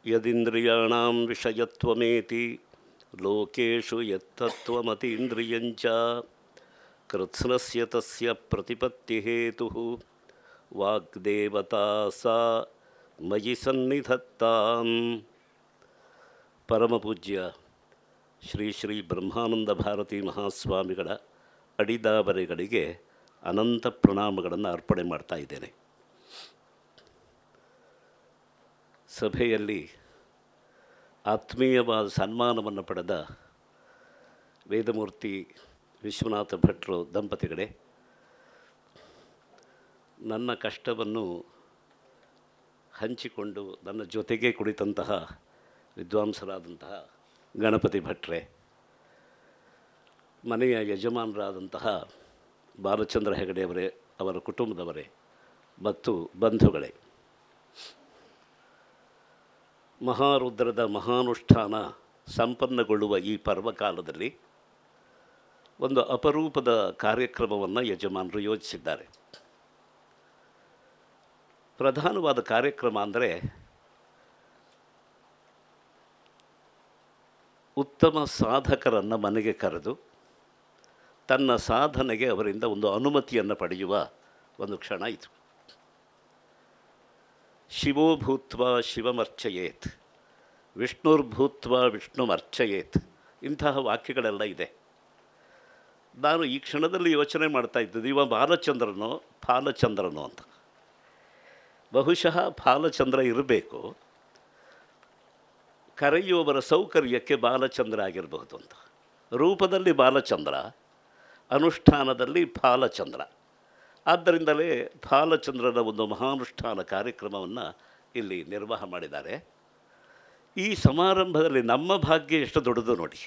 ಯದಿಂದ್ರಿಯಾಣಾಂ ವಿಷಯತ್ವಮೇತಿ ಲೋಕೇಶು ಯತ್ತತ್ವಮತೀಂದ್ರಿಯಂಚ ಕೃತ್ಸ್ನಸ್ಯ ತಸ್ಯ ಪ್ರತಿಪತ್ತಿಹೇತುಃ ವಾಗ್ದೇವತಾ ಸಾ ಮಯಿ ಸನ್ನಿಧತ್ತಾಂ. ಪರಮಪೂಜ್ಯ ಶ್ರೀ ಶ್ರೀ ಬ್ರಹ್ಮಾನಂದ ಭಾರತಿ ಮಹಾಸ್ವಾಮಿಗಳ ಅಡಿದಾಬರೆಗಳಿಗೆ ಅನಂತ ಪ್ರಣಾಮಗಳನ್ನು ಅರ್ಪಣೆ ಮಾಡ್ತಾ ಇದ್ದೇನೆ. ಸಭೆಯಲ್ಲಿ ಆತ್ಮೀಯವಾದ ಸನ್ಮಾನವನ್ನು ಪಡೆದ ವೇದಮೂರ್ತಿ ವಿಶ್ವನಾಥ ಭಟ್ರು ದಂಪತಿಗಳೇ, ನನ್ನ ಕಷ್ಟವನ್ನು ಹಂಚಿಕೊಂಡು ನನ್ನ ಜೊತೆಗೆ ಕುಳಿತಂತಹ ವಿದ್ವಾಂಸರಾದಂತಹ ಗಣಪತಿ ಭಟ್ರೆ, ಮನೆಯ ಯಜಮಾನರಾದಂತಹ ಬಾಲಚಂದ್ರ ಹೆಗಡೆಯವರೇ, ಅವರ ಕುಟುಂಬದವರೇ ಮತ್ತು ಬಂಧುಗಳೇ, ಮಹಾರುದ್ರದ ಮಹಾನುಷ್ಠಾನ ಸಂಪನ್ನಗೊಳ್ಳುವ ಈ ಪರ್ವಕಾಲದಲ್ಲಿ ಒಂದು ಅಪರೂಪದ ಕಾರ್ಯಕ್ರಮವನ್ನು ಯಜಮಾನರು ಯೋಜಿಸಿದ್ದಾರೆ. ಪ್ರಧಾನವಾದ ಕಾರ್ಯಕ್ರಮ ಅಂದರೆ ಉತ್ತಮ ಸಾಧಕರನ್ನು ಮನೆಗೆ ಕರೆದು ತನ್ನ ಸಾಧನೆಗೆ ಅವರಿಂದ ಒಂದು ಅನುಮತಿಯನ್ನು ಪಡೆಯುವ ಒಂದು ಕ್ಷಣ ಇದು. ಶಿವೋ ಭೂತ್ವಾ ಶಿವಮರ್ಚಯೇತ್, ವಿಷ್ಣುರ್ಭೂತ್ವಾ ವಿಷ್ಣುಮರ್ಚಯೇತ್, ಇಂತಹ ವಾಕ್ಯಗಳೆಲ್ಲ ಇದೆ. ನಾನು ಈ ಕ್ಷಣದಲ್ಲಿ ಯೋಚನೆ ಮಾಡ್ತಾ ಇದ್ದದ್ದು, ಇವ ಬಾಲಚಂದ್ರನೋ ಫಾಲಚಂದ್ರನೋ ಅಂತ. ಬಹುಶಃ ಫಾಲಚಂದ್ರ ಇರಬೇಕು, ಕರೆಯುವವರ ಸೌಕರ್ಯಕ್ಕೆ ಬಾಲಚಂದ್ರ ಆಗಿರಬಹುದು ಅಂತ. ರೂಪದಲ್ಲಿ ಬಾಲಚಂದ್ರ, ಅನುಷ್ಠಾನದಲ್ಲಿ ಫಾಲಚಂದ್ರ. ಆದ್ದರಿಂದಲೇ ಫಾಲಚಂದ್ರನ ಒಂದು ಮಹಾನುಷ್ಠಾನ ಕಾರ್ಯಕ್ರಮವನ್ನು ಇಲ್ಲಿ ನಿರ್ವಾಹ ಮಾಡಿದ್ದಾರೆ. ಈ ಸಮಾರಂಭದಲ್ಲಿ ನಮ್ಮ ಭಾಗ್ಯ ಎಷ್ಟು ದೊಡ್ಡದು ನೋಡಿ.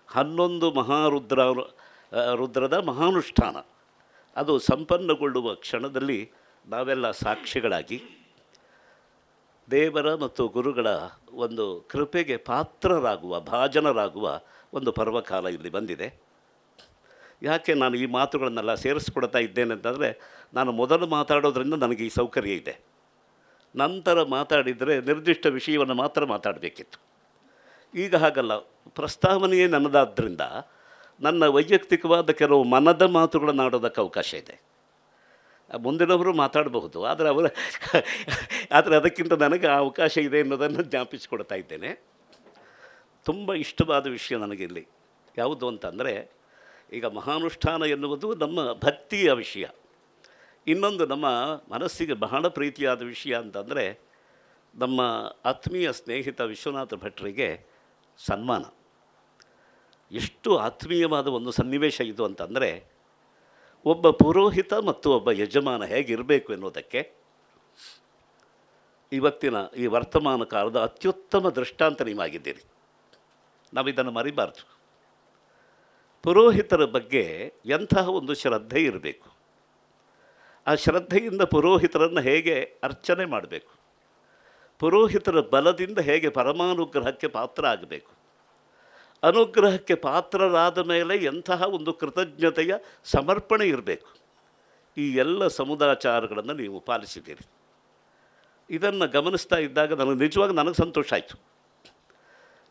11 ರುದ್ರದ ಮಹಾನುಷ್ಠಾನ ಅದು ಸಂಪನ್ನಗೊಳ್ಳುವ ಕ್ಷಣದಲ್ಲಿ ನಾವೆಲ್ಲ ಸಾಕ್ಷಿಗಳಾಗಿ ದೇವರ ಮತ್ತು ಗುರುಗಳ ಒಂದು ಕೃಪೆಗೆ ಪಾತ್ರರಾಗುವ, ಭಾಜನರಾಗುವ ಒಂದು ಪರ್ವಕಾಲ ಇಲ್ಲಿ ಬಂದಿದೆ. ಯಾಕೆ ನಾನು ಈ ಮಾತುಗಳನ್ನೆಲ್ಲ ಸೇರಿಸ್ಕೊಡ್ತಾ ಇದ್ದೇನೆ ಅಂತಂದರೆ, ನಾನು ಮೊದಲು ಮಾತಾಡೋದ್ರಿಂದ ನನಗೆ ಈ ಸೌಕರ್ಯ ಇದೆ. ನಂತರ ಮಾತಾಡಿದರೆ ನಿರ್ದಿಷ್ಟ ವಿಷಯವನ್ನು ಮಾತ್ರ ಮಾತಾಡಬೇಕಿತ್ತು. ಈಗ ಹಾಗಲ್ಲ, ಪ್ರಸ್ತಾವನೆಯೇ ನನ್ನದಾದ್ದರಿಂದ ನನ್ನ ವೈಯಕ್ತಿಕವಾದ ಕೆಲವು ಮನದ ಮಾತುಗಳನ್ನು ಆಡೋದಕ್ಕೆ ಅವಕಾಶ ಇದೆ. ಮುಂದಿನವರು ಮಾತಾಡಬಹುದು, ಆದರೆ ಅದಕ್ಕಿಂತ ನನಗೆ ಆ ಅವಕಾಶ ಇದೆ ಅನ್ನೋದನ್ನು ಜ್ಞಾಪಿಸಿಕೊಡ್ತಾ ಇದ್ದೇನೆ. ತುಂಬ ಇಷ್ಟವಾದ ವಿಷಯ ನನಗಿಲ್ಲಿ ಯಾವುದು ಅಂತಂದರೆ, ಈಗ ಮಹಾನುಷ್ಠಾನ ಎನ್ನುವುದು ನಮ್ಮ ಭಕ್ತಿಯ ವಿಷಯ. ಇನ್ನೊಂದು ನಮ್ಮ ಮನಸ್ಸಿಗೆ ಬಹಳ ಪ್ರೀತಿಯಾದ ವಿಷಯ ಅಂತಂದರೆ, ನಮ್ಮ ಆತ್ಮೀಯ ಸ್ನೇಹಿತ ವಿಶ್ವನಾಥ ಭಟ್ರಿಗೆ ಸನ್ಮಾನ. ಎಷ್ಟು ಆತ್ಮೀಯವಾದ ಒಂದು ಸನ್ನಿವೇಶ ಇದು ಅಂತಂದರೆ, ಒಬ್ಬ ಪುರೋಹಿತ ಮತ್ತು ಒಬ್ಬ ಯಜಮಾನ ಹೇಗಿರಬೇಕು ಎನ್ನುವುದಕ್ಕೆ ಇವತ್ತಿನ ಈ ವರ್ತಮಾನ ಕಾಲದ ಅತ್ಯುತ್ತಮ ದೃಷ್ಟಾಂತ ನೀವಾಗಿದ್ದೀರಿ. ನಾವಿದನ್ನು ಮರಿಬಾರ್ದು. ಪುರೋಹಿತರ ಬಗ್ಗೆ ಎಂತಹ ಒಂದು ಶ್ರದ್ಧೆ ಇರಬೇಕು, ಆ ಶ್ರದ್ಧೆಯಿಂದ ಪುರೋಹಿತರನ್ನು ಹೇಗೆ ಅರ್ಚನೆ ಮಾಡಬೇಕು, ಪುರೋಹಿತರ ಬಲದಿಂದ ಹೇಗೆ ಪರಮಾನುಗ್ರಹಕ್ಕೆ ಪಾತ್ರ ಆಗಬೇಕು, ಅನುಗ್ರಹಕ್ಕೆ ಪಾತ್ರರಾದ ಮೇಲೆ ಎಂತಹ ಒಂದು ಕೃತಜ್ಞತೆಯ ಸಮರ್ಪಣೆ ಇರಬೇಕು. ಈ ಎಲ್ಲ ಸಮುದಾಚಾರಗಳನ್ನು ನೀವು ಪಾಲಿಸಿದ್ದೀರಿ. ಇದನ್ನು ಗಮನಿಸ್ತಾ ಇದ್ದಾಗ ನನಗೆ ಸಂತೋಷ ಆಯಿತು.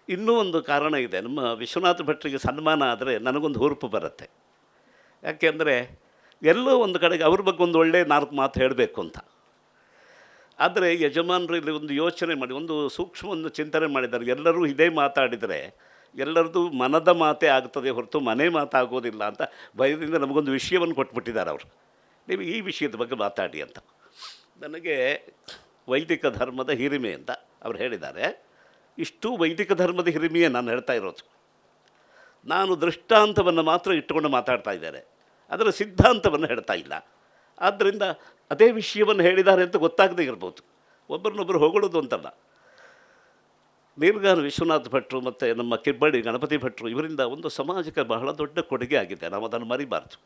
ಇನ್ನೂ ಒಂದು ಕಾರಣ ಇದೆ. ನಮ್ಮ ವಿಶ್ವನಾಥ ಭಟ್ರಿಗೆ ಸನ್ಮಾನ ಆದರೆ ನನಗೊಂದು ಹುರುಪು ಬರುತ್ತೆ. ಯಾಕೆಂದರೆ ಎಲ್ಲೋ ಒಂದು ಕಡೆಗೆ ಅವ್ರ ಬಗ್ಗೆ ಒಂದು ಒಳ್ಳೆಯ 4 ಮಾತು ಹೇಳಬೇಕು ಅಂತ. ಆದರೆ ಯಜಮಾನರು ಇಲ್ಲಿ ಒಂದು ಯೋಚನೆ ಮಾಡಿ, ಒಂದು ಸೂಕ್ಷ್ಮವನ್ನು ಚಿಂತನೆ ಮಾಡಿದ್ದಾರೆ. ಎಲ್ಲರೂ ಇದೇ ಮಾತಾಡಿದರೆ ಎಲ್ಲರದ್ದು ಮನದ ಮಾತೇ ಆಗ್ತದೆ ಹೊರತು ಮನೆ ಮಾತಾಗೋದಿಲ್ಲ ಅಂತ ಭಯದಿಂದ ನಮಗೊಂದು ವಿಷಯವನ್ನು ಕೊಟ್ಬಿಟ್ಟಿದ್ದಾರೆ ಅವರು. ನೀವು ಈ ವಿಷಯದ ಬಗ್ಗೆ ಮಾತಾಡಿ ಅಂತ. ನನಗೆ ವೈದಿಕ ಧರ್ಮದ ಹಿರಿಮೆ ಅಂತ ಅವ್ರು ಹೇಳಿದ್ದಾರೆ. ಇಷ್ಟು ವೈದಿಕ ಧರ್ಮದ ಹಿರಿಮೆಯೇ ನಾನು ಹೇಳ್ತಾ ಇರೋದು. ನಾನು ದೃಷ್ಟಾಂತವನ್ನು ಮಾತ್ರ ಇಟ್ಟುಕೊಂಡು ಮಾತಾಡ್ತಾ ಇದ್ದಾರೆ, ಅದರ ಸಿದ್ಧಾಂತವನ್ನು ಹೇಳ್ತಾ ಇಲ್ಲ. ಆದ್ದರಿಂದ ಅದೇ ವಿಷಯವನ್ನು ಹೇಳಿದ್ದಾರೆ ಅಂತ ಗೊತ್ತಾಗದೇ ಇರ್ಬೋದು. ಒಬ್ಬರನ್ನೊಬ್ಬರು ಹೊಗಳೋದು ಅಂತಲ್ಲ. ನೀಲಗಾರ ವಿಶ್ವನಾಥ ಭಟ್ರು ಮತ್ತು ನಮ್ಮ ಕಿಬ್ಬಳ್ಳಿ ಗಣಪತಿ ಭಟ್ರು ಇವರಿಂದ ಒಂದು ಸಮಾಜಕ್ಕೆ ಬಹಳ ದೊಡ್ಡ ಕೊಡುಗೆ ಆಗಿದೆ. ನಾವು ಅದನ್ನು ಮರಿಬಾರ್ದು.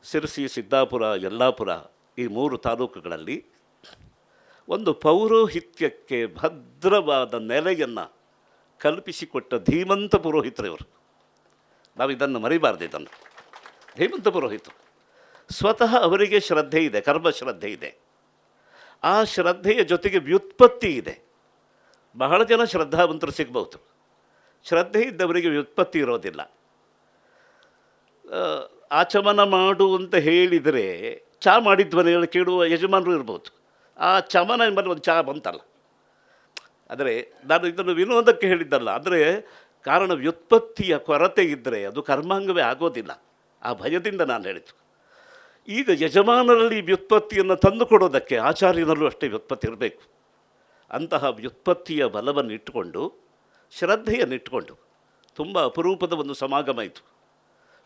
ಸಿರಸಿ, ಸಿದ್ದಾಪುರ, ಯಲ್ಲಾಪುರ ಈ 3 ತಾಲೂಕುಗಳಲ್ಲಿ ಒಂದು ಪೌರೋಹಿತ್ಯಕ್ಕೆ ಭದ್ರವಾದ ನೆಲೆಯನ್ನು ಕಲ್ಪಿಸಿಕೊಟ್ಟ ಧೀಮಂತ ಪುರೋಹಿತರು ಇವರು. ನಾವು ಇದನ್ನು ಮರಿಬಾರ್ದು. ಇದನ್ನು ಧೀಮಂತ ಪುರೋಹಿತರು ಸ್ವತಃ ಅವರಿಗೆ ಶ್ರದ್ಧೆ ಇದೆ, ಕರ್ಮ ಶ್ರದ್ಧೆ ಇದೆ. ಆ ಶ್ರದ್ಧೆಯ ಜೊತೆಗೆ ವ್ಯುತ್ಪತ್ತಿ ಇದೆ. ಬಹಳ ಜನ ಶ್ರದ್ಧಾವಂತರು ಸಿಗ್ಬೋದು, ಶ್ರದ್ಧೆ ಇದ್ದವರಿಗೆ ವ್ಯುತ್ಪತ್ತಿ ಇರೋದಿಲ್ಲ. ಆಚಮನ ಮಾಡು ಅಂತ ಹೇಳಿದರೆ ಚಹಾ ಮಾಡಿದ್ವನೇ ಕೇಳುವ ಯಜಮಾನರು ಇರ್ಬೋದು. ಆ ಚಮನ ಎಂಬಲ್ಲಿ ಒಂದು ಚಹಾ ಬಂತಲ್ಲ, ಆದರೆ ನಾನು ಇದನ್ನು ವಿನೋದಕ್ಕೆ ಹೇಳಿದ್ದಲ್ಲ. ಆದರೆ ಕಾರಣ ವ್ಯುತ್ಪತ್ತಿಯ ಕೊರತೆ ಇದ್ದರೆ ಅದು ಕರ್ಮಾಂಗವೇ ಆಗೋದಿಲ್ಲ. ಆ ಭಯದಿಂದ ನಾನು ಹೇಳಿದ್ದು. ಈಗ ಯಜಮಾನರಲ್ಲಿ ವ್ಯುತ್ಪತ್ತಿಯನ್ನು ತಂದುಕೊಡೋದಕ್ಕೆ ಆಚಾರ್ಯನಲ್ಲೂ ಅಷ್ಟೇ ವ್ಯುತ್ಪತ್ತಿ ಇರಬೇಕು. ಅಂತಹ ವ್ಯುತ್ಪತ್ತಿಯ ಬಲವನ್ನು ಇಟ್ಟುಕೊಂಡು, ಶ್ರದ್ಧೆಯನ್ನಿಟ್ಟುಕೊಂಡು ತುಂಬ ಅಪರೂಪದ ಒಂದು ಸಮಾಗಮ ಇತ್ತು.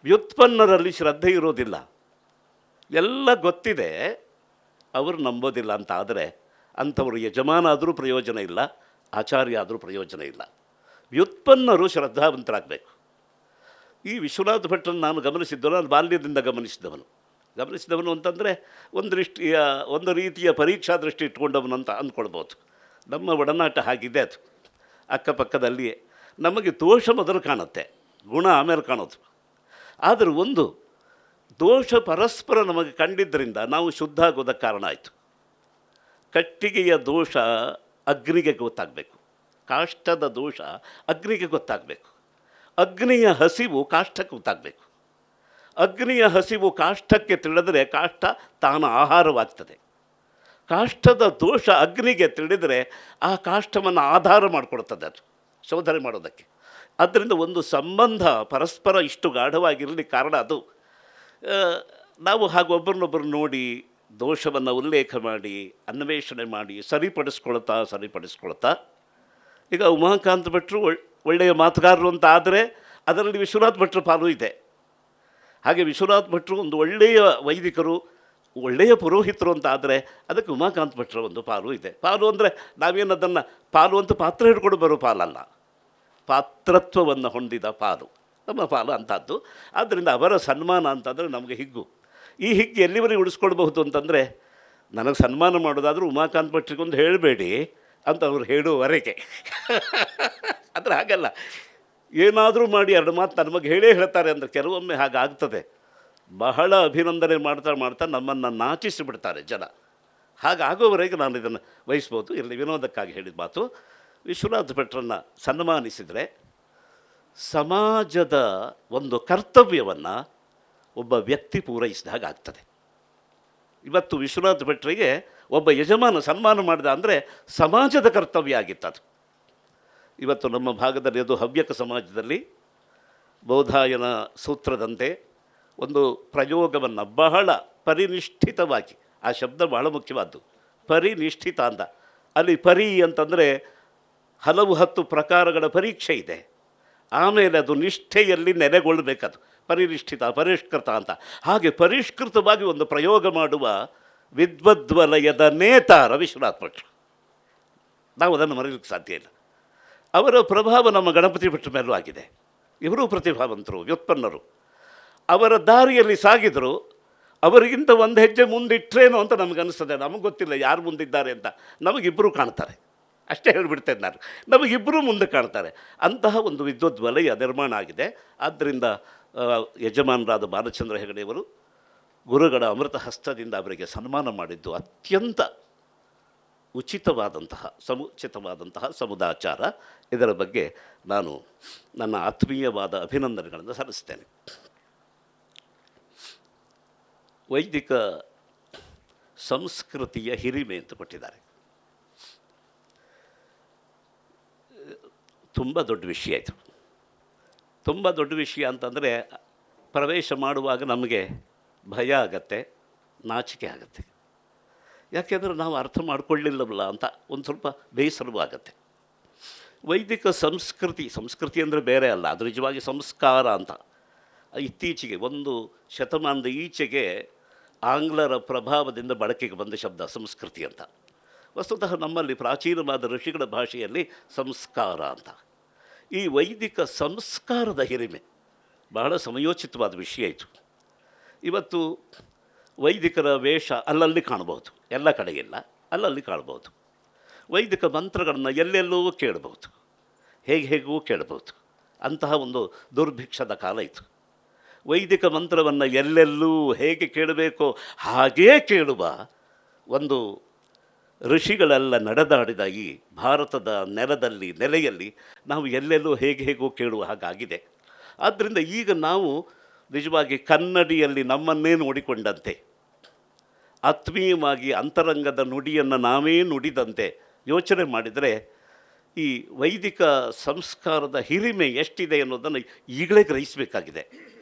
ವ್ಯುತ್ಪನ್ನರಲ್ಲಿ ಶ್ರದ್ಧೆ ಇರೋದಿಲ್ಲ, ಎಲ್ಲ ಗೊತ್ತಿದೆ, ಅವರು ನಂಬೋದಿಲ್ಲ ಅಂತ ಆದರೆ ಅಂಥವರು ಯಜಮಾನ ಆದರೂ ಪ್ರಯೋಜನ ಇಲ್ಲ, ಆಚಾರ್ಯ ಆದರೂ ಪ್ರಯೋಜನ ಇಲ್ಲ. ವ್ಯುತ್ಪನ್ನರು ಶ್ರದ್ಧಾವಂತರಾಗಬೇಕು. ಈ ವಿಶ್ವನಾಥ ಭಟ್ಟರನ್ನು ನಾನು ಗಮನಿಸಿದ್ದವನು, ನಾನು ಬಾಲ್ಯದಿಂದ ಗಮನಿಸಿದವನು ಅಂತಂದರೆ ಒಂದು ರೀತಿಯ ಪರೀಕ್ಷಾ ದೃಷ್ಟಿ ಇಟ್ಕೊಂಡವನು ಅಂತ ಅಂದ್ಕೊಳ್ಬೋದು. ನಮ್ಮ ಒಡನಾಟ ಹಾಗಿದೆ. ಅದು ಅಕ್ಕಪಕ್ಕದಲ್ಲಿಯೇ ನಮಗೆ ದೋಷ ಮೊದಲು ಕಾಣುತ್ತೆ, ಗುಣ ಆಮೇಲೆ ಕಾಣೋದು. ಆದರೆ ಒಂದು ದೋಷ ಪರಸ್ಪರ ನಮಗೆ ಕಂಡಿದ್ದರಿಂದ ನಾವು ಶುದ್ಧ ಆಗೋದಕ್ಕೆ ಕಾರಣ ಆಯಿತು. ಕಟ್ಟಿಗೆಯ ದೋಷ ಅಗ್ನಿಗೆ ಗೊತ್ತಾಗಬೇಕು, ಕಾಷ್ಟದ ದೋಷ ಅಗ್ನಿಗೆ ಗೊತ್ತಾಗಬೇಕು, ಅಗ್ನಿಯ ಹಸಿವು ಕಾಷ್ಟಕ್ಕೆ ಗೊತ್ತಾಗಬೇಕು. ಅಗ್ನಿಯ ಹಸಿವು ಕಾಷ್ಟಕ್ಕೆ ತಿಳಿದರೆ ಕಾಷ್ಟ ತಾನು ಆಹಾರವಾಗ್ತದೆ. ಕಾಷ್ಟದ ದೋಷ ಅಗ್ನಿಗೆ ತಿಳಿದರೆ ಆ ಕಾಷ್ಟವನ್ನು ಆಧಾರ ಮಾಡಿಕೊಡ್ತದೆ, ಅದು ಶೋಧನೆ ಮಾಡೋದಕ್ಕೆ. ಆದ್ದರಿಂದ ಒಂದು ಸಂಬಂಧ ಪರಸ್ಪರ ಇಷ್ಟು ಗಾಢವಾಗಿರಲಿಕ್ಕೆ ಕಾರಣ ಅದು. ನಾವು ಹಾಗೆ ಒಬ್ಬರನ್ನೊಬ್ಬರು ನೋಡಿ ದೋಷವನ್ನು ಉಲ್ಲೇಖ ಮಾಡಿ ಅನ್ವೇಷಣೆ ಮಾಡಿ ಸರಿಪಡಿಸ್ಕೊಳ್ತಾ ಈಗ ಉಮಾಕಾಂತ ಭಟ್ರು ಒಳ್ಳೆಯ ಮಾತುಗಾರರು ಅಂತ ಆದರೆ ಅದರಲ್ಲಿ ವಿಶ್ವನಾಥ ಭಟ್ರ ಪಾಲು ಇದೆ. ಹಾಗೆ ವಿಶ್ವನಾಥ ಭಟ್ರು ಒಂದು ಒಳ್ಳೆಯ ವೈದಿಕರು, ಒಳ್ಳೆಯ ಪುರೋಹಿತರು ಅಂತ ಆದರೆ ಅದಕ್ಕೆ ಉಮಾಕಾಂತ ಭಟ್ರ ಒಂದು ಪಾಲು ಇದೆ. ಪಾಲು ಅಂದರೆ ನಾವೇನು ಅದನ್ನು ಪಾಲು ಅಂತ ಪಾತ್ರ ಹಿಡ್ಕೊಂಡು ಬರೋ ಪಾಲಲ್ಲ, ಪಾತ್ರತ್ವವನ್ನು ಹೊಂದಿದ ಪಾಲು ನಮ್ಮ ಪಾಲು ಅಂಥದ್ದು. ಆದ್ದರಿಂದ ಅವರ ಸನ್ಮಾನ ಅಂತಂದರೆ ನಮಗೆ ಹಿಗ್ಗು. ಈ ಹಿಗ್ಗು ಎಲ್ಲಿವರೆಗೆ ಉಳಿಸ್ಕೊಳ್ಬಹುದು ಅಂತಂದರೆ, ನನಗೆ ಸನ್ಮಾನ ಮಾಡೋದಾದರೂ ಉಮಾಕಾಂತ ಭಟ್ರಿಗೊಂದು ಹೇಳಬೇಡಿ ಅಂತ ಅವ್ರು ಹೇಳುವವರೆಗೆ. ಆದರೆ ಹಾಗಲ್ಲ, ಏನಾದರೂ ಮಾಡಿ ಎರಡು ಮಾತು ನನ್ನ ಬಗ್ಗೆ ಹೇಳೇ ಹೇಳ್ತಾರೆ ಅಂದರೆ ಕೆಲವೊಮ್ಮೆ ಹಾಗಾಗ್ತದೆ. ಬಹಳ ಅಭಿನಂದನೆ ಮಾಡ್ತಾ ನಮ್ಮನ್ನು ನಾಚಿಸಿಬಿಡ್ತಾರೆ ಜನ. ಹಾಗಾಗೋವರೆಗೆ ನಾನು ಇದನ್ನು ವಹಿಸ್ಬೋದು. ಇಲ್ಲಿ ವಿನೋದಕ್ಕಾಗಿ ಹೇಳಿದ ಮಾತು. ವಿಶ್ವನಾಥ ಭಟ್ರನ್ನು ಸನ್ಮಾನಿಸಿದರೆ ಸಮಾಜದ ಒಂದು ಕರ್ತವ್ಯವನ್ನು ಒಬ್ಬ ವ್ಯಕ್ತಿ ಪೂರೈಸಿದಾಗ ಆಗ್ತದೆ. ಇವತ್ತು ವಿಶ್ವನಾಥ ಭಟ್ರಿಗೆ ಒಬ್ಬ ಯಜಮಾನ ಸನ್ಮಾನ ಮಾಡಿದ ಅಂದರೆ ಸಮಾಜದ ಕರ್ತವ್ಯ ಆಗಿತ್ತದು. ಇವತ್ತು ನಮ್ಮ ಭಾಗದಲ್ಲಿ ಅದು ಹವ್ಯಕ ಸಮಾಜದಲ್ಲಿ ಬೌಧಾಯನ ಸೂತ್ರದಂತೆ ಒಂದು ಪ್ರಯೋಗವನ್ನು ಬಹಳ ಪರಿನಿಷ್ಠಿತವಾಗಿ, ಆ ಶಬ್ದ ಬಹಳ ಮುಖ್ಯವಾದ್ದು, ಪರಿನಿಷ್ಠಿತ ಅಂತ. ಅಲ್ಲಿ ಪರಿ ಅಂತಂದರೆ ಹಲವು 10 ಪ್ರಕಾರಗಳ ಪರೀಕ್ಷೆ ಇದೆ. ಆಮೇಲೆ ಅದು ನಿಷ್ಠೆಯಲ್ಲಿ ನೆಲೆಗೊಳ್ಳಬೇಕದು, ಪರಿನಿಷ್ಠಿತ ಪರಿಷ್ಕೃತ ಅಂತ. ಹಾಗೆ ಪರಿಷ್ಕೃತವಾಗಿ ಒಂದು ಪ್ರಯೋಗ ಮಾಡುವ ವಿದ್ವದ್ವಲಯದ ನೇತಾರ ವಿಶ್ವನಾಥ ಭಟ್ರು. ನಾವು ಅದನ್ನು ಮರೆಯಲಿಕ್ಕೆ ಸಾಧ್ಯ ಇಲ್ಲ. ಅವರ ಪ್ರಭಾವ ನಮ್ಮ ಗಣಪತಿ ಭಟ್ರ ಮೇಲೂ ಆಗಿದೆ. ಇವರೂ ಪ್ರತಿಭಾವಂತರು, ವ್ಯುತ್ಪನ್ನರು. ಅವರ ದಾರಿಯಲ್ಲಿ ಸಾಗಿದರು. ಅವರಿಗಿಂತ ಒಂದು ಹೆಜ್ಜೆ ಮುಂದಿಟ್ರೇನೋ ಅಂತ ನಮಗನ್ನಿಸ್ತದೆ. ನಮಗೆ ಗೊತ್ತಿಲ್ಲ ಯಾರು ಮುಂದಿದ್ದಾರೆ ಅಂತ. ನಮಗಿಬ್ಬರು ಕಾಣ್ತಾರೆ, ಅಷ್ಟೇ ಹೇಳಿಬಿಡ್ತೇನೆ ನಾನು. ನಮಗಿಬ್ಬರೂ ಮುಂದೆ ಕಾಣ್ತಾರೆ. ಅಂತಹ ಒಂದು ವಿದ್ವದ್ವಲಯ ನಿರ್ಮಾಣ ಆಗಿದೆ. ಆದ್ದರಿಂದ ಯಜಮಾನರಾದ ಬಾಲಚಂದ್ರ ಹೆಗಡೆಯವರು ಗುರುಗಳ ಅಮೃತ ಹಸ್ತದಿಂದ ಅವರಿಗೆ ಸನ್ಮಾನ ಮಾಡಿದ್ದು ಅತ್ಯಂತ ಸಮುಚಿತವಾದಂತಹ ಸಮುದಾಚಾರ. ಇದರ ಬಗ್ಗೆ ನಾನು ನನ್ನ ಆತ್ಮೀಯವಾದ ಅಭಿನಂದನೆಗಳನ್ನು ಸಲ್ಲಿಸ್ತೇನೆ. ವೈದಿಕ ಸಂಸ್ಕೃತಿಯ ಹಿರಿಮೆ ಅಂತ ಕೊಟ್ಟಿದ್ದಾರೆ. ತುಂಬ ದೊಡ್ಡ ವಿಷಯ ಇದು. ತುಂಬ ದೊಡ್ಡ ವಿಷಯ ಅಂತಂದರೆ ಪ್ರವೇಶ ಮಾಡುವಾಗ ನಮಗೆ ಭಯ ಆಗತ್ತೆ, ನಾಚಿಕೆ ಆಗತ್ತೆ. ಯಾಕೆಂದರೆ ನಾವು ಅರ್ಥ ಮಾಡಿಕೊಳ್ಳಿಲ್ಲವಲ್ಲ ಅಂತ ಒಂದು ಸ್ವಲ್ಪ ಬೇಸರವೂ ಆಗತ್ತೆ. ವೈದಿಕ ಸಂಸ್ಕೃತಿ ಅಂದರೆ ಬೇರೆ ಅಲ್ಲ, ಅದು ನಿಜವಾಗಿ ಸಂಸ್ಕಾರ ಅಂತ. ಇತ್ತೀಚೆಗೆ ಒಂದು ಶತಮಾನದ ಈಚೆಗೆ ಆಂಗ್ಲರ ಪ್ರಭಾವದಿಂದ ಬಳಕೆಗೆ ಬಂದ ಶಬ್ದ ಸಂಸ್ಕೃತಿ ಅಂತ. ವಸ್ತುತಃ ನಮ್ಮಲ್ಲಿ ಪ್ರಾಚೀನವಾದ ಋಷಿಗಳ ಭಾಷೆಯಲ್ಲಿ ಸಂಸ್ಕಾರ ಅಂತ. ಈ ವೈದಿಕ ಸಂಸ್ಕಾರದ ಹಿರಿಮೆ ಬಹಳ ಸಮಯೋಚಿತವಾದ ವಿಷಯ ಇದು. ಇವತ್ತು ವೈದಿಕರ ವೇಷ ಅಲ್ಲಲ್ಲಿ ಕಾಣಬಹುದು, ಎಲ್ಲ ಕಡೆಗಿಲ್ಲ, ಅಲ್ಲಲ್ಲಿ ಕಾಣಬಹುದು. ವೈದಿಕ ಮಂತ್ರಗಳನ್ನು ಎಲ್ಲೆಲ್ಲೂ ಕೇಳಬಹುದು, ಹೇಗೂ ಕೇಳಬಹುದು. ಅಂತಹ ಒಂದು ದುರ್ಭಿಕ್ಷದ ಕಾಲ ಇತ್ತು. ವೈದಿಕ ಮಂತ್ರವನ್ನು ಎಲ್ಲೆಲ್ಲೂ ಹೇಗೆ ಕೇಳಬೇಕೋ ಹಾಗೇ ಕೇಳುವ ಒಂದು ಋಷಿಗಳೆಲ್ಲ ನಡೆದಾಡಿದ ಈ ಭಾರತದ ನೆಲೆಯಲ್ಲಿ ನಾವು ಎಲ್ಲೆಲ್ಲೋ ಹೇಗೋ ಕೇಳುವ ಹಾಗಾಗಿದೆ. ಆದ್ದರಿಂದ ಈಗ ನಾವು ನಿಜವಾಗಿ ಕನ್ನಡಿಯಲ್ಲಿ ನಮ್ಮನ್ನೇ ನೋಡಿಕೊಂಡಂತೆ, ಆತ್ಮೀಯವಾಗಿ ಅಂತರಂಗದ ನುಡಿಯನ್ನು ನಾವೇ ನುಡಿದಂತೆ ಯೋಚನೆ ಮಾಡಿದರೆ ಈ ವೈದಿಕ ಸಂಸ್ಕಾರದ ಹಿರಿಮೆ ಎಷ್ಟಿದೆ ಅನ್ನೋದನ್ನು ಈಗಲೇ ಗ್ರಹಿಸಬೇಕಾಗಿದೆ.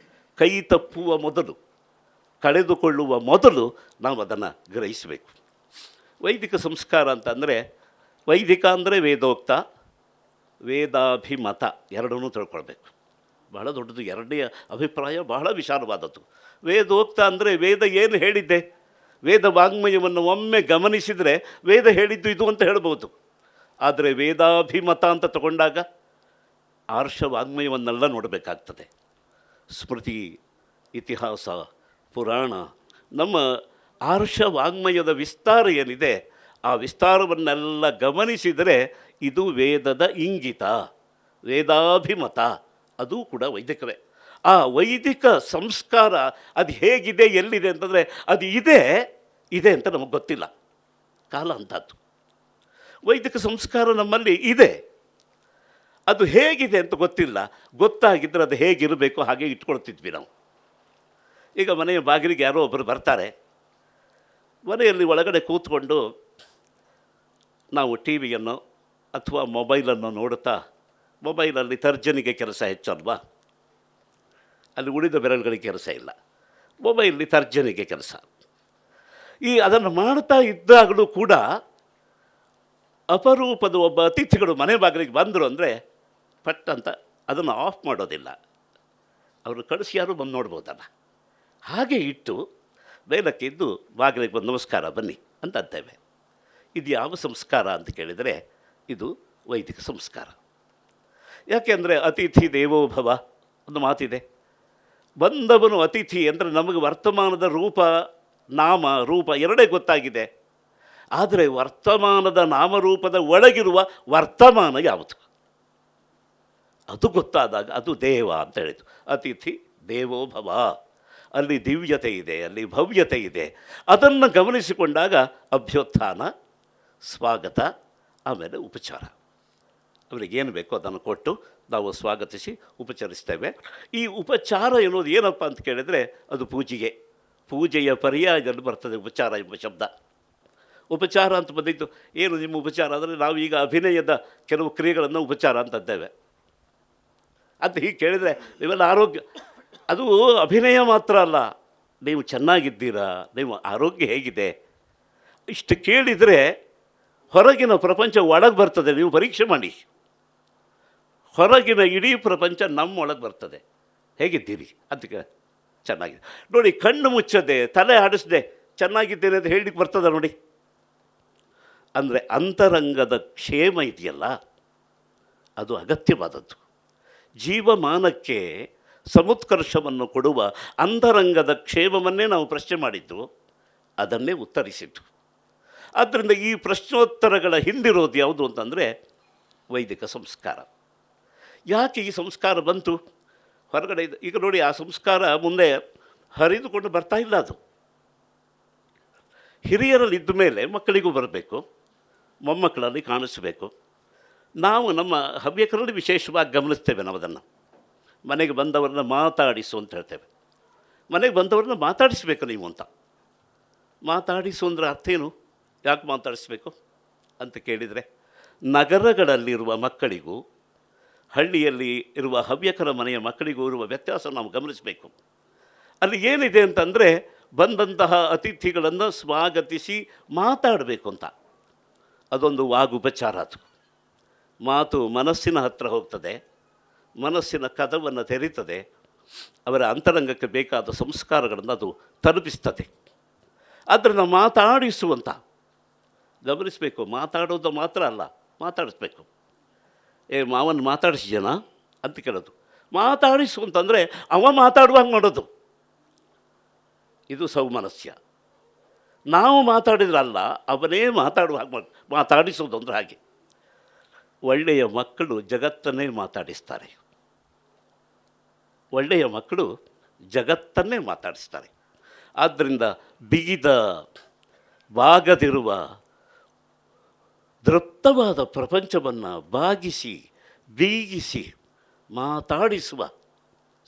ಕೈ ತಪ್ಪುವ ಮೊದಲು, ಕಳೆದುಕೊಳ್ಳುವ ಮೊದಲು ನಾವು ಅದನ್ನು ಗ್ರಹಿಸಬೇಕು. ವೈದಿಕ ಸಂಸ್ಕಾರ ಅಂತಂದರೆ, ವೈದಿಕ ಅಂದರೆ ವೇದೋಕ್ತ, ವೇದಾಭಿಮತ ಎರಡನ್ನೂ ತಿಳ್ಕೊಳ್ಬೇಕು. ಬಹಳ ದೊಡ್ಡದು. ಎರಡನೇ ಅಭಿಪ್ರಾಯ ಬಹಳ ವಿಶಾಲವಾದದ್ದು. ವೇದೋಕ್ತ ಅಂದರೆ ವೇದ ಏನು ಹೇಳಿದ್ದೆ, ವೇದ ವಾಂಗ್ಮಯವನ್ನು ಒಮ್ಮೆ ಗಮನಿಸಿದರೆ ವೇದ ಹೇಳಿದ್ದು ಇದು ಅಂತ ಹೇಳ್ಬೋದು. ಆದರೆ ವೇದಾಭಿಮತ ಅಂತ ತಗೊಂಡಾಗ ಆರ್ಷ ವಾಂಗ್ಮಯವನ್ನೆಲ್ಲ ನೋಡಬೇಕಾಗ್ತದೆ. ಸ್ಮೃತಿ, ಇತಿಹಾಸ, ಪುರಾಣ, ನಮ್ಮ ಆರ್ಷ ವಾಂಗ್ಮಯದ ವಿಸ್ತಾರ ಏನಿದೆ ಆ ವಿಸ್ತಾರವನ್ನೆಲ್ಲ ಗಮನಿಸಿದರೆ ಇದು ವೇದದ ಇಂಗಿತ, ವೇದಾಭಿಮತ, ಅದು ಕೂಡ ವೈದಿಕವೇ. ಆ ವೈದಿಕ ಸಂಸ್ಕಾರ ಅದು ಹೇಗಿದೆ, ಎಲ್ಲಿದೆ ಅಂತಂದರೆ ಅದು ಇದೆ ಅಂತ ನಮಗೆ ಗೊತ್ತಿಲ್ಲ. ಕಾಲ ಅಂಥದ್ದು. ವೈದಿಕ ಸಂಸ್ಕಾರ ನಮ್ಮಲ್ಲಿ ಇದೆ, ಅದು ಹೇಗಿದೆ ಅಂತ ಗೊತ್ತಿಲ್ಲ. ಗೊತ್ತಾಗಿದ್ದರೆ ಅದು ಹೇಗಿರಬೇಕು ಹಾಗೆ ಇಟ್ಕೊಳ್ತಿದ್ವಿ ನಾವು. ಈಗ ಮನೆಯ ಬಾಗಿಲಿಗೆ ಯಾರೋ ಒಬ್ಬರು ಬರ್ತಾರೆ, ಮನೆಯಲ್ಲಿ ಒಳಗಡೆ ಕೂತ್ಕೊಂಡು ನಾವು ಟಿ ವಿಯನ್ನು ಅಥವಾ ಮೊಬೈಲನ್ನು ನೋಡುತ್ತಾ, ಮೊಬೈಲಲ್ಲಿ ತರ್ಜನಿಗೆ ಕೆಲಸ ಹೆಚ್ಚಲ್ವಾ, ಅಲ್ಲಿ ಉಳಿದ ಬೆರಳುಗಳಿಗೆ ಕೆಲಸ ಇಲ್ಲ, ಮೊಬೈಲಲ್ಲಿ ತರ್ಜನಿಗೆ ಕೆಲಸ. ಅದನ್ನು ಮಾಡ್ತಾ ಇದ್ದಾಗಲೂ ಕೂಡ ಅಪರೂಪದ ಒಬ್ಬ ಅತಿಥಿಗಳು ಮನೆ ಬಾಗಿಲಿಗೆ ಬಂದರು ಅಂದರೆ ಪಟ್ ಅಂತ ಅದನ್ನು ಆಫ್ ಮಾಡೋದಿಲ್ಲ. ಅವರು ಕಳಿಸಿ ಯಾರು ಬಂದು ನೋಡ್ಬೋದಲ್ಲ, ಹಾಗೆ ಇಟ್ಟು ಮೇಲಕ್ಕೆ ಇದ್ದು ಬಾಗಿಲಿಗೆ ಬಂದು ನಮಸ್ಕಾರ ಬನ್ನಿ ಅಂತ ಅಂತೇವೆ. ಇದು ಯಾವ ಸಂಸ್ಕಾರ ಅಂತ ಕೇಳಿದರೆ ಇದು ವೈದಿಕ ಸಂಸ್ಕಾರ. ಯಾಕೆಂದರೆ ಅತಿಥಿ ದೇವೋಭವ ಒಂದು ಮಾತಿದೆ. ಬಂದವನು ಅತಿಥಿ ಅಂದರೆ ನಮಗೆ ವರ್ತಮಾನದ ರೂಪ ಎರಡೇ ಗೊತ್ತಾಗಿದೆ. ಆದರೆ ವರ್ತಮಾನದ ನಾಮರೂಪದ ಒಳಗಿರುವ ವರ್ತಮಾನ ಯಾವುದು ಅದು ಗೊತ್ತಾದಾಗ ಅದು ದೇವ ಅಂತ ಹೇಳಿತು. ಅತಿಥಿ ದೇವೋಭವ, ಅಲ್ಲಿ ದಿವ್ಯತೆ ಇದೆ, ಅಲ್ಲಿ ಭವ್ಯತೆ ಇದೆ. ಅದನ್ನು ಗಮನಿಸಿಕೊಂಡಾಗ ಅಭ್ಯುತ್ಥಾನ, ಸ್ವಾಗತ, ಆಮೇಲೆ ಉಪಚಾರ. ಅವರಿಗೇನು ಬೇಕೋ ಅದನ್ನು ಕೊಟ್ಟು ನಾವು ಸ್ವಾಗತಿಸಿ ಉಪಚರಿಸ್ತೇವೆ. ಈ ಉಪಚಾರ ಎನ್ನುವುದು ಏನಪ್ಪ ಅಂತ ಕೇಳಿದರೆ ಅದು ಪೂಜೆಯ ಪರ್ಯಾಯದಲ್ಲಿ ಬರ್ತದೆ ಉಪಚಾರ ಎಂಬ ಶಬ್ದ. ಉಪಚಾರ ಅಂತ ಬಂದಿದ್ದು ಏನು ನಿಮ್ಮ ಉಪಚಾರ ಅಂದರೆ ನಾವೀಗ ಅಭಿನಯದ ಕೆಲವು ಕ್ರಿಯೆಗಳನ್ನು ಉಪಚಾರ ಅಂತದ್ದೇವೆ. ಅಂತ ಹೀಗೆ ಕೇಳಿದರೆ ನೀವೆಲ್ಲ ಆರೋಗ್ಯ, ಅದು ಅಭಿನಯ ಮಾತ್ರ ಅಲ್ಲ, ನೀವು ಚೆನ್ನಾಗಿದ್ದೀರಾ, ನೀವು ಆರೋಗ್ಯ ಹೇಗಿದೆ, ಇಷ್ಟು ಕೇಳಿದರೆ ಹೊರಗಿನ ಪ್ರಪಂಚ ಒಳಗೆ ಬರ್ತದೆ. ನೀವು ಪರೀಕ್ಷೆ ಮಾಡಿ, ಹೊರಗಿನ ಇಡೀ ಪ್ರಪಂಚ ನಮ್ಮೊಳಗೆ ಬರ್ತದೆ. ಹೇಗಿದ್ದೀರಿ ಅದಕ್ಕೆ ಚೆನ್ನಾಗಿದೆ ನೋಡಿ. ಕಣ್ಣು ಮುಚ್ಚದೆ, ತಲೆ ಆಡಿಸದೆ ಚೆನ್ನಾಗಿದ್ದೇನೆ ಅಂತ ಹೇಳಲಿಕ್ಕೆ ಬರ್ತದೆ ನೋಡಿ. ಅಂದರೆ ಅಂತರಂಗದ ಕ್ಷೇಮ ಇದೆಯಲ್ಲ, ಅದು ಅಗತ್ಯವಾದದ್ದು. ಜೀವಮಾನಕ್ಕೆ ಸಮುತ್ಕರ್ಷವನ್ನು ಕೊಡುವ ಅಂತರಂಗದ ಕ್ಷೇಮವನ್ನೇ ನಾವು ಪ್ರಶ್ನೆ ಮಾಡಿದ್ದು, ಅದನ್ನೇ ಉತ್ತರಿಸಿದ್ದು. ಆದ್ದರಿಂದ ಈ ಪ್ರಶ್ನೋತ್ತರಗಳ ಹಿಂದಿರೋದು ಯಾವುದು ಅಂತಂದರೆ ವೈದಿಕ ಸಂಸ್ಕಾರ. ಯಾಕೆ ಈ ಸಂಸ್ಕಾರ ಬಂತು ಹೊರಗಡೆ? ಈಗ ನೋಡಿ, ಆ ಸಂಸ್ಕಾರ ಮುಂದೆ ಹರಿದುಕೊಂಡು ಬರ್ತಾ ಇಲ್ಲ. ಅದು ಹಿರಿಯರಲ್ಲಿ ಇದ್ದ ಮೇಲೆ ಮಕ್ಕಳಿಗೂ ಬರಬೇಕು, ಮೊಮ್ಮಕ್ಕಳಲ್ಲಿ ಕಾಣಿಸಬೇಕು. ನಾವು ನಮ್ಮ ಹವ್ಯಕರಲ್ಲಿ ವಿಶೇಷವಾಗಿ ಗಮನಿಸ್ತೇವೆ. ನಾವು ಅದನ್ನು ಮನೆಗೆ ಬಂದವ್ರನ್ನ ಮಾತಾಡಿಸು ಅಂತ ಹೇಳ್ತೇವೆ. ಮನೆಗೆ ಬಂದವ್ರನ್ನ ಮಾತಾಡಿಸ್ಬೇಕು ನೀವು ಅಂತ. ಮಾತಾಡಿಸು ಅಂದರೆ ಅರ್ಥ ಏನು? ಯಾಕೆ ಮಾತಾಡಿಸ್ಬೇಕು ಅಂತ ಕೇಳಿದರೆ, ನಗರಗಳಲ್ಲಿರುವ ಮಕ್ಕಳಿಗೂ ಹಳ್ಳಿಯಲ್ಲಿ ಇರುವ ಹವ್ಯಕರ ಮನೆಯ ಮಕ್ಕಳಿಗೂ ಇರುವ ವ್ಯತ್ಯಾಸ ನಾವು ಗಮನಿಸಬೇಕು. ಅಲ್ಲಿ ಏನಿದೆ ಅಂತಂದರೆ, ಬಂದಂತಹ ಅತಿಥಿಗಳನ್ನು ಸ್ವಾಗತಿಸಿ ಮಾತಾಡಬೇಕು ಅಂತ. ಅದೊಂದು ವಾಗುಪಚಾರ. ಅದು ಮಾತು ಮನಸ್ಸಿನ ಹತ್ತಿರ ಹೋಗ್ತದೆ, ಮನಸ್ಸಿನ ಕದವನ್ನು ತೆರೀತದೆ, ಅವರ ಅಂತರಂಗಕ್ಕೆ ಬೇಕಾದ ಸಂಸ್ಕಾರಗಳನ್ನು ಅದು ತಲುಪಿಸ್ತದೆ. ಆದ್ದರಿಂದ ಮಾತಾಡಿಸುವಂಥ ಗಮನಿಸಬೇಕು. ಮಾತಾಡೋದು ಮಾತ್ರ ಅಲ್ಲ, ಮಾತಾಡಿಸ್ಬೇಕು. ಮಾವನ ಮಾತಾಡಿಸಿದನ ಅಂತ ಕೇಳೋದು. ಮಾತಾಡಿಸು ಅಂತಂದರೆ ಅವ ಮಾತಾಡುವಾಗ ಮಾಡೋದು, ಇದು ಸೌಮನಸ್ಯ. ನಾವು ಮಾತಾಡಿದ್ರಲ್ಲ, ಅವನೇ ಮಾತಾಡುವಾಗ ಮಾತಾಡಿಸೋದು ಅಂದರೆ ಹಾಗೆ. ಒಳ್ಳೆಯ ಮಕ್ಕಳು ಜಗತ್ತನ್ನೇ ಮಾತಾಡಿಸ್ತಾರೆ. ಒಳ್ಳೆಯ ಮಕ್ಕಳು ಜಗತ್ತನ್ನೇ ಮಾತಾಡಿಸ್ತಾರೆ. ಆದ್ದರಿಂದ ಬಿಗಿದ ಬಾಗದಿರುವ ದೃಪ್ತವಾದ ಪ್ರಪಂಚವನ್ನು ಬಾಗಿಸಿ ಬೀಗಿಸಿ ಮಾತಾಡಿಸುವ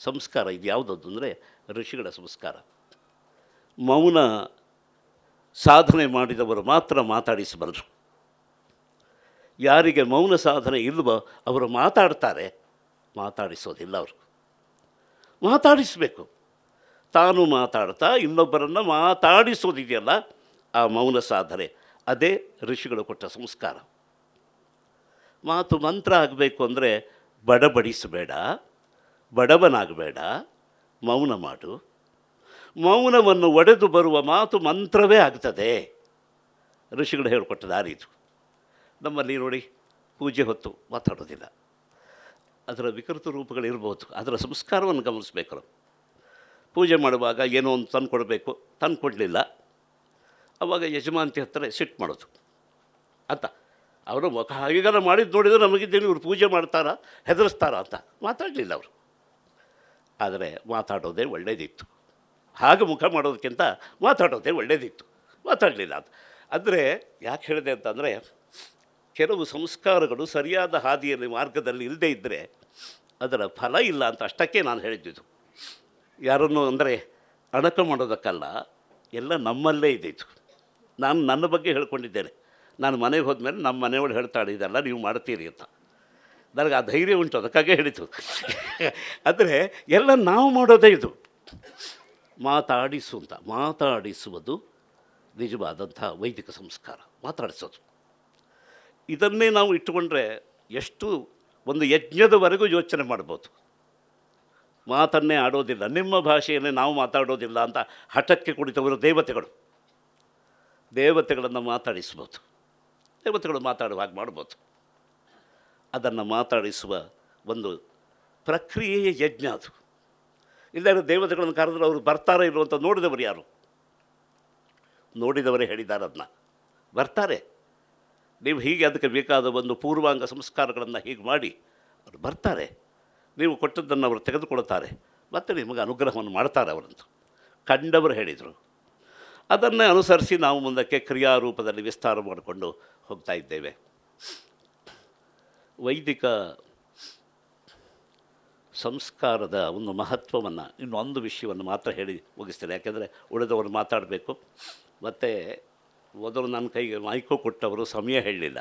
ಸಂಸ್ಕಾರ ಇದು ಯಾವುದದ್ದು ಅಂದರೆ ಋಷಿಗಳ ಸಂಸ್ಕಾರ. ಮೌನ ಸಾಧನೆ ಮಾಡಿದವರು ಮಾತ್ರ ಮಾತಾಡಿಸಬಲ್ಲರು. ಯಾರಿಗೆ ಮೌನ ಸಾಧನೆ ಇಲ್ವೋ ಅವರು ಮಾತಾಡ್ತಾರೆ, ಮಾತಾಡಿಸೋದಿಲ್ಲ. ಅವರು ಮಾತಾಡಿಸಬೇಕು. ತಾನು ಮಾತಾಡ್ತಾ ಇನ್ನೊಬ್ಬರನ್ನು ಮಾತಾಡಿಸೋದಿದೆಯಲ್ಲ, ಆ ಮೌನ ಸಾಧನೆ, ಅದೇ ಋಷಿಗಳು ಕೊಟ್ಟ ಸಂಸ್ಕಾರ. ಮಾತು ಮಂತ್ರ ಆಗಬೇಕು ಅಂದರೆ ಬಡಬಡಿಸಬೇಡ, ಬಡವನಾಗಬೇಡ, ಮೌನ ಮಾಡು. ಮೌನವನ್ನು ಒಡೆದು ಬರುವ ಮಾತು ಮಂತ್ರವೇ ಆಗ್ತದೆ. ಋಷಿಗಳು ಹೇಳಿಕೊಟ್ಟ ದಾರಿ ಇದು. ನಮ್ಮಲ್ಲಿ ನೋಡಿ, ಪೂಜೆ ಹೊತ್ತು ಮಾತಾಡೋದಿಲ್ಲ. ಅದರ ವಿಕೃತ ರೂಪಗಳಿರ್ಬೋದು, ಅದರ ಸಂಸ್ಕಾರವನ್ನು ಗಮನಿಸಬೇಕು ನಾವು. ಪೂಜೆ ಮಾಡುವಾಗ ಏನೋ ಒಂದು ತಂದು ಕೊಡಬೇಕು, ತಂದು ಕೊಡಲಿಲ್ಲ, ಆವಾಗ ಯಜಮಾಂತಿ ಹತ್ತಿರ ಸಿಟ್ಟು ಮಾಡೋದು ಅಂತ. ಅವರು ಮುಖ ಹಾಗೆಲ್ಲ ಮಾಡಿದ್ದು ನೋಡಿದರೆ ನಮಗಿದ್ದೇನೆ ಇವರು ಪೂಜೆ ಮಾಡ್ತಾರಾ, ಹೆದರಿಸ್ತಾರಾ ಅಂತ. ಮಾತಾಡಲಿಲ್ಲ ಅವರು. ಆದರೆ ಮಾತಾಡೋದೇ ಒಳ್ಳೆಯದಿತ್ತು. ಹಾಗೆ ಮುಖ ಮಾಡೋದಕ್ಕಿಂತ ಮಾತಾಡೋದೇ ಒಳ್ಳೆಯದಿತ್ತು. ಮಾತಾಡಲಿಲ್ಲ ಅಂತ. ಅಂದರೆ ಯಾಕೆ ಹೇಳಿದೆ ಅಂತಂದರೆ, ಕೆಲವು ಸಂಸ್ಕಾರಗಳು ಸರಿಯಾದ ಹಾದಿಯಲ್ಲಿ ಮಾರ್ಗದಲ್ಲಿ ಇಲ್ಲದೇ ಇದ್ದರೆ ಅದರ ಫಲ ಇಲ್ಲ ಅಂತ. ಅಷ್ಟಕ್ಕೆ ನಾನು ಹೇಳಿದ್ದು. ಯಾರನ್ನು ಅಂದರೆ ಅಣಕ ಮಾಡೋದಕ್ಕಲ್ಲ, ಎಲ್ಲ ನಮ್ಮಲ್ಲೇ ಇದ್ದಿತ್ತು. ನಾನು ನನ್ನ ಬಗ್ಗೆ ಹೇಳ್ಕೊಂಡಿದ್ದೇನೆ. ನಾನು ಮನೆಗೆ ಹೋದ್ಮೇಲೆ ನಮ್ಮ ಮನೆಯೊಳು ಹೇಳ್ತಾಳೆ, ಇದೆಲ್ಲ ನೀವು ಮಾಡ್ತೀರಿ ಅಂತ. ನನಗೆ ಆ ಧೈರ್ಯ ಉಂಟು, ಅದಕ್ಕಾಗೆ ಹೇಳಿತು. ಅಂದರೆ ಎಲ್ಲ ನಾವು ಮಾಡೋದೇ ಇದು. ಮಾತಾಡಿಸು ಅಂತ. ಮಾತಾಡಿಸುವುದು ನಿಜವಾದಂಥ ವೈದಿಕ ಸಂಸ್ಕಾರ, ಮಾತಾಡಿಸೋದು. ಇದನ್ನೇ ನಾವು ಇಟ್ಟುಕೊಂಡ್ರೆ ಎಷ್ಟು ಒಂದು ಯಜ್ಞದವರೆಗೂ ಯೋಚನೆ ಮಾಡ್ಬೋದು. ಮಾತನ್ನೇ ಆಡೋದಿಲ್ಲ, ನಿಮ್ಮ ಭಾಷೆಯನ್ನೇ ನಾವು ಮಾತಾಡೋದಿಲ್ಲ ಅಂತ ಹಠಕ್ಕೆ ಕುಳಿತವರು ದೇವತೆಗಳು. ದೇವತೆಗಳನ್ನು ಮಾತಾಡಿಸ್ಬೋದು, ದೇವತೆಗಳು ಮಾತಾಡುವ ಹಾಗೆ ಮಾಡ್ಬೋದು. ಅದನ್ನು ಮಾತಾಡಿಸುವ ಒಂದು ಪ್ರಕ್ರಿಯೆಯ ಯಜ್ಞ ಅದು. ಇಲ್ಲಾಂದರೆ ದೇವತೆಗಳನ್ನು ಕರೆದ್ರೆ ಅವರು ಬರ್ತಾರೋ ಇಲ್ಲೋ ಅಂತ ನೋಡಿದವರು ಯಾರು? ನೋಡಿದವರೇ ಹೇಳಿದ್ದಾರೆ ಅದನ್ನ. ಬರ್ತಾರೆ. ನೀವು ಹೀಗೆ ಅದಕ್ಕೆ ಬೇಕಾದ ಒಂದು ಪೂರ್ವಾಂಗ ಸಂಸ್ಕಾರಗಳನ್ನು ಹೀಗೆ ಮಾಡಿ ಅವರು ಬರ್ತಾರೆ. ನೀವು ಕೊಟ್ಟದ್ದನ್ನು ಅವರು ತೆಗೆದುಕೊಳ್ತಾರೆ, ಮತ್ತು ನಿಮಗೆ ಅನುಗ್ರಹವನ್ನು ಮಾಡ್ತಾರೆ ಅವರಂತೂ. ಕಂಡವರು ಹೇಳಿದರು. ಅದನ್ನೇ ಅನುಸರಿಸಿ ನಾವು ಮುಂದಕ್ಕೆ ಕ್ರಿಯಾರೂಪದಲ್ಲಿ ವಿಸ್ತಾರ ಮಾಡಿಕೊಂಡು ಹೋಗ್ತಾ ಇದ್ದೇವೆ. ವೈದಿಕ ಸಂಸ್ಕಾರದ ಒಂದು ಮಹತ್ವವನ್ನು ಇನ್ನೊಂದು ವಿಷಯವನ್ನು ಮಾತ್ರ ಹೇಳಿ ಮುಗಿಸ್ತೇನೆ. ಯಾಕೆಂದರೆ ಉಳಿದವರು ಮಾತಾಡಬೇಕು. ಮತ್ತು ಮೊದಲು ನನ್ನ ಕೈಗೆ ಮೈಕೋ ಕೊಟ್ಟವರು ಸಮಯ ಹೇಳಲಿಲ್ಲ.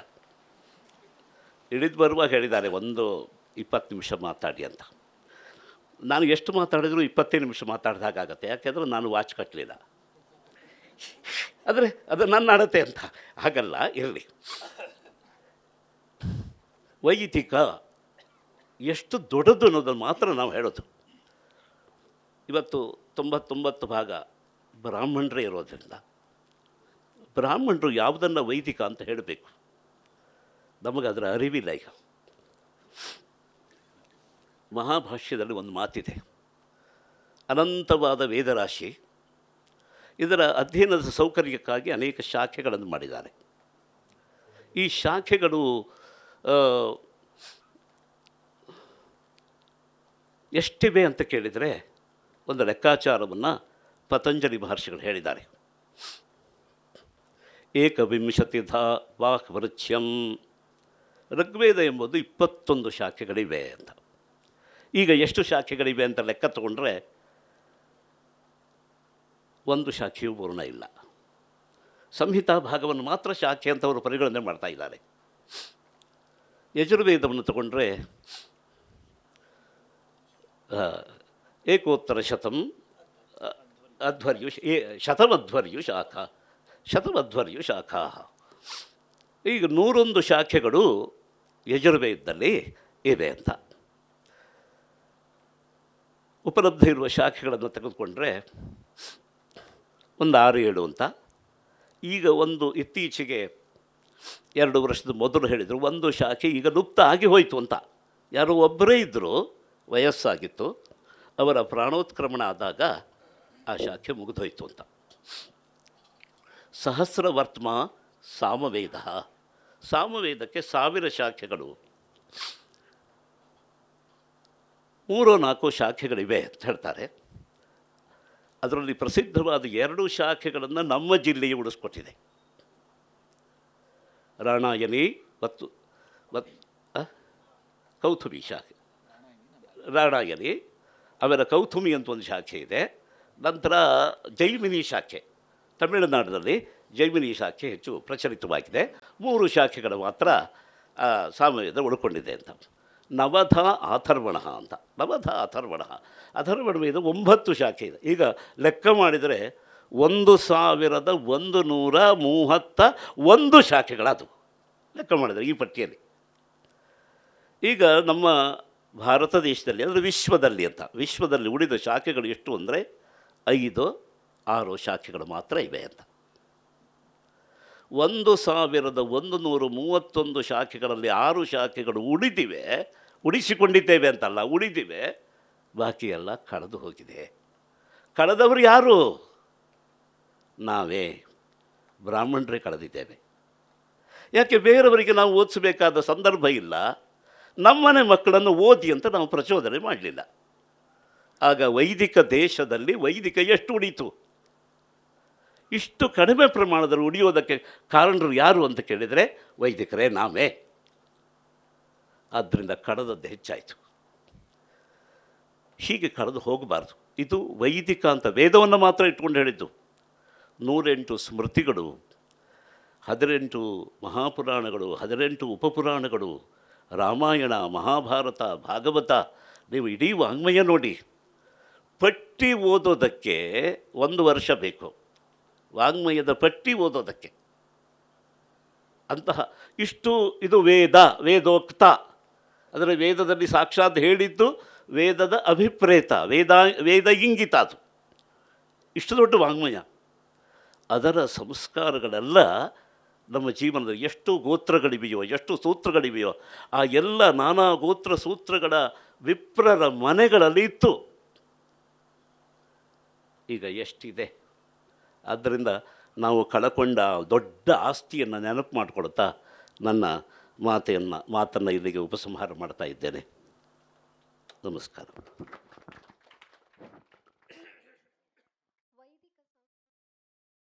ಇಳಿದು ಬರುವಾಗ ಹೇಳಿದ್ದಾರೆ, ಒಂದು 20 ನಿಮಿಷ ಮಾತಾಡಿ ಅಂತ. ನಾನು ಎಷ್ಟು ಮಾತಾಡಿದರೂ 20 ನಿಮಿಷ ಮಾತಾಡಿದ ಹಾಗಾಗತ್ತೆ. ಯಾಕೆಂದರೆ ನಾನು ವಾಚ್ ಕಟ್ಟಲಿಲ್ಲ. ಆದರೆ ಅದು ನನ್ನ ಅಳತೆ ಅಂತ. ಹಾಗಲ್ಲ, ಇರಲಿ. ವೈದಿಕ ಎಷ್ಟು ದೊಡ್ಡದು ಅನ್ನೋದನ್ನು ಮಾತ್ರ ನಾವು ಹೇಳೋದು. ಇವತ್ತು 99 ಭಾಗ ಬ್ರಾಹ್ಮಣರೇ ಇರೋದರಿಂದ ಬ್ರಾಹ್ಮಣರು ಯಾವುದನ್ನು ವೈದಿಕ ಅಂತ ಹೇಳಬೇಕು, ನಮಗದರ ಅರಿವಿಲ್ಲ. ಈಗ ಮಹಾಭಾಷ್ಯದಲ್ಲಿ ಒಂದು ಮಾತಿದೆ, ಅನಂತವಾದ ವೇದರಾಶಿ. ಇದರ ಅಧ್ಯಯನದ ಸೌಕರ್ಯಕ್ಕಾಗಿ ಅನೇಕ ಶಾಖೆಗಳನ್ನು ಮಾಡಿದ್ದಾರೆ. ಈ ಶಾಖೆಗಳು ಎಷ್ಟಿವೆ ಅಂತ ಕೇಳಿದರೆ ಒಂದು ಲೆಕ್ಕಾಚಾರವನ್ನು ಪತಂಜಲಿ ಮಹರ್ಷಿಗಳು ಹೇಳಿದ್ದಾರೆ. ಏಕವಿಂಶತಿಧಾ ವಾಕ್ವೃಚ್ಯಂ. ಋಗ್ವೇದ ಎಂಬುದು 21 ಶಾಖೆಗಳಿವೆ ಅಂತ. ಈಗ ಎಷ್ಟು ಶಾಖೆಗಳಿವೆ ಅಂತ ಲೆಕ್ಕ ತಗೊಂಡ್ರೆ ಒಂದು ಶಾಖೆಯೂ ಪೂರ್ಣ ಇಲ್ಲ. ಸಂಹಿತಾ ಭಾಗವನ್ನು ಮಾತ್ರ ಶಾಖೆ ಅಂತ ಅವರು ಪರಿಗಣನೆ ಮಾಡ್ತಾ ಇದ್ದಾರೆ. ಯಜುರ್ವೇದವನ್ನು ತಗೊಂಡ್ರೆ ಏಕೋತ್ತರ ಶತಂ ಅಧ್ವರ್ಯು ಶತಮಧ್ವರ್ಯು ಶಾಖಾ, ಶತಮಧ್ವರ್ಯು ಶಾಖಾ. ಈಗ 101 ಶಾಖೆಗಳು ಯಜುರ್ವೇದದಲ್ಲಿ ಇವೆ ಅಂತ. ಉಪಲಬ್ಧ ಇರುವ ಶಾಖೆಗಳನ್ನು ತೆಗೆದುಕೊಂಡ್ರೆ ಒಂದು 6-7 ಅಂತ. ಈಗ ಒಂದು ಇತ್ತೀಚೆಗೆ 2 ವರ್ಷದ ಮೊದಲು ಹೇಳಿದರು, ಒಂದು ಶಾಖೆ ಈಗ ಲುಪ್ತ ಆಗಿ ಹೋಯಿತು ಅಂತ. ಯಾರೋ ಒಬ್ಬರೇ ಇದ್ದರು, ವಯಸ್ಸಾಗಿತ್ತು, ಅವರ ಪ್ರಾಣೋತ್ಕ್ರಮಣ ಆದಾಗ ಆ ಶಾಖೆ ಮುಗಿದೋಯ್ತು ಅಂತ. ಸಹಸ್ರವರ್ತ್ಮ ಸಾಮವೇದ. ಸಾಮವೇದಕ್ಕೆ 1000 ಶಾಖೆಗಳು, 3-4 ಶಾಖೆಗಳಿವೆ ಅಂತ ಹೇಳ್ತಾರೆ. ಅದರಲ್ಲಿ ಪ್ರಸಿದ್ಧವಾದ 2 ಶಾಖೆಗಳನ್ನು ನಮ್ಮ ಜಿಲ್ಲೆಯು ಉಳಿಸ್ಕೊಟ್ಟಿದೆ. ರಾಣಾಯನಿ ಮತ್ತು ಕೌಥುಮಿ ಶಾಖೆ, ರಾಣಾಯನಿ, ಆಮೇಲೆ ಕೌಥುಮಿ ಅಂತ ಒಂದು ಶಾಖೆ ಇದೆ. ನಂತರ ಜೈಮಿನಿ ಶಾಖೆ, ತಮಿಳುನಾಡಿನಲ್ಲಿ ಜೈಮಿನಿ ಶಾಖೆ ಹೆಚ್ಚು ಪ್ರಚಲಿತವಾಗಿದೆ. 3 ಶಾಖೆಗಳು ಮಾತ್ರ ಸಾಮವೇದ ಉಳ್ಕೊಂಡಿದೆ ಅಂತ. ನವಧ ಅಥರ್ವಣ ಅಂತ, ನವಧ ಅಥರ್ವಣ, ಅಥರ್ವಣ ವೇದ 9 ಶಾಖೆ ಇದೆ. ಈಗ ಲೆಕ್ಕ ಮಾಡಿದರೆ 1131 ಶಾಖೆಗಳದು ಲೆಕ್ಕ ಮಾಡಿದರೆ ಈ ಪಟ್ಟಿಯಲ್ಲಿ. ಈಗ ನಮ್ಮ ಭಾರತ ದೇಶದಲ್ಲಿ ಅಂದರೆ ವಿಶ್ವದಲ್ಲಿ ಉಳಿದ ಶಾಖೆಗಳು ಎಷ್ಟು ಅಂದರೆ 5-6 ಶಾಖೆಗಳು ಮಾತ್ರ ಇವೆ ಅಂತ. 1131 ಶಾಖೆಗಳಲ್ಲಿ 6 ಶಾಖೆಗಳು ಉಳಿಸಿಕೊಂಡಿದ್ದೇವೆ ಅಂತಲ್ಲ, ಉಳಿದಿವೆ. ಬಾಕಿ ಎಲ್ಲ ಕಳೆದು ಹೋಗಿದೆ. ಕಳೆದವರು ಯಾರು? ನಾವೇ ಬ್ರಾಹ್ಮಣರೇ ಕಳೆದಿದ್ದೇವೆ. ಯಾಕೆ ಬೇರೆಯವರಿಗೆ ನಾವು ಓದಿಸಬೇಕಾದ ಸಂದರ್ಭ ಇಲ್ಲ. ನಮ್ಮನೆ ಮಕ್ಕಳನ್ನು ಓದಿ ಅಂತ ನಾವು ಪ್ರಚೋದನೆ ಮಾಡಲಿಲ್ಲ. ಆಗ ವೈದಿಕ ದೇಶದಲ್ಲಿ ವೈದಿಕ ಎಷ್ಟು ಉಳೀತು? ಇಷ್ಟು ಕಡಿಮೆ ಪ್ರಮಾಣದಲ್ಲಿ ಉಳಿಯೋದಕ್ಕೆ ಕಾರಣರು ಯಾರು ಅಂತ ಕೇಳಿದರೆ ವೈದಿಕರೇ, ನಾವೇ. ಆದ್ದರಿಂದ ಕಳೆದದ್ದು ಹೆಚ್ಚಾಯಿತು. ಹೀಗೆ ಕಳೆದು ಹೋಗಬಾರ್ದು. ಇದು ವೈದಿಕ ಅಂತ ವೇದವನ್ನು ಮಾತ್ರ ಇಟ್ಕೊಂಡು ಹೇಳಿದ್ದು. 108 ಸ್ಮೃತಿಗಳು, 18 ಮಹಾಪುರಾಣಗಳು, 18 ಉಪಪುರಾಣಗಳು, ರಾಮಾಯಣ, ಮಹಾಭಾರತ, ಭಾಗವತ, ನೀವು ಇಡೀ ವಾಂಗ್ಮಯ ನೋಡಿ. ಪಟ್ಟಿ ಓದೋದಕ್ಕೆ 1 ವರ್ಷ ಬೇಕು, ವಾಂಗ್ಮಯದ ಪಟ್ಟಿ ಓದೋದಕ್ಕೆ. ಅಂತಹ ಇಷ್ಟು ಇದು ವೇದೋಕ್ತ, ಅಂದರೆ ವೇದದಲ್ಲಿ ಸಾಕ್ಷಾತ್ ಹೇಳಿದ್ದು, ವೇದದ ಅಭಿಪ್ರೇತ, ವೇದ ಇಂಗಿತ. ಅದು ಇಷ್ಟು ದೊಡ್ಡ ವಾಂಗ್ಮಯ. ಅದರ ಸಂಸ್ಕಾರಗಳೆಲ್ಲ ನಮ್ಮ ಜೀವನದಲ್ಲಿ ಎಷ್ಟು ಗೋತ್ರಗಳಿವೆಯೋ, ಎಷ್ಟು ಸೂತ್ರಗಳಿವೆಯೋ, ಆ ಎಲ್ಲ ನಾನಾ ಗೋತ್ರ ಸೂತ್ರಗಳ ವಿಪ್ರರ ಮನೆಗಳಲ್ಲಿ ಇತ್ತು. ಈಗ ಎಷ್ಟಿದೆ? ಆದ್ದರಿಂದ ನಾವು ಕಳಕೊಂಡ ದೊಡ್ಡ ಆಸ್ತಿಯನ್ನು ನೆನಪು ಮಾಡಿಕೊಡ್ತಾ ನನ್ನ ಮಾತನ್ನು ಇಲ್ಲಿಗೆ ಉಪಸಂಹಾರ ಮಾಡ್ತಾ ಇದ್ದೇನೆ. ನಮಸ್ಕಾರ.